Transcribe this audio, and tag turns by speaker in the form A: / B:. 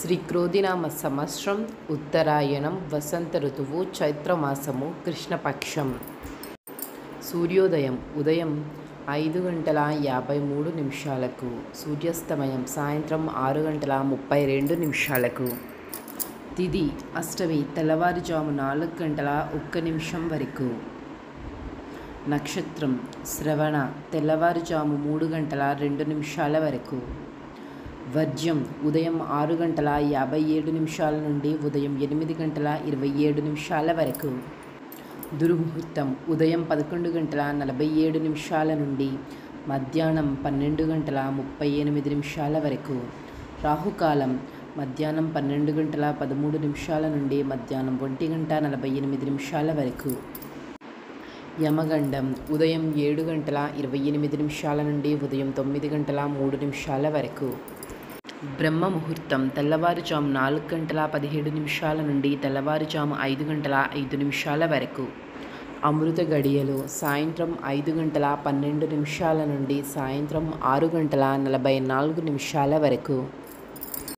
A: శ్రీ క్రోధినామ సంవత్సరం ఉత్తరాయణం వసంత ఋతువు చైత్రమాసము కృష్ణపక్షం. సూర్యోదయం ఉదయం 5:53 సూర్యాస్తమయం సాయంత్రం 6:32. తిథి అష్టమి తెల్లవారుజాము 4:01 వరకు. నక్షత్రం శ్రవణ తెల్లవారుజాము 3:02 వరకు. వర్జ్యం ఉదయం 6:57 నుండి ఉదయం 8:27 వరకు. దుర్ముహూర్తం ఉదయం 11:47 నుండి మధ్యాహ్నం 12:38 వరకు. రాహుకాలం మధ్యాహ్నం 12:13 నుండి మధ్యాహ్నం 1:48 వరకు. యమగండం ఉదయం 7:28 నుండి ఉదయం 9:03 వరకు. బ్రహ్మ ముహూర్తం తెల్లవారుజాము 4:17 నుండి తెల్లవారుజాము 5:05 వరకు. అమృత గడియలు సాయంత్రం 5:12 నుండి సాయంత్రం 6:44 వరకు.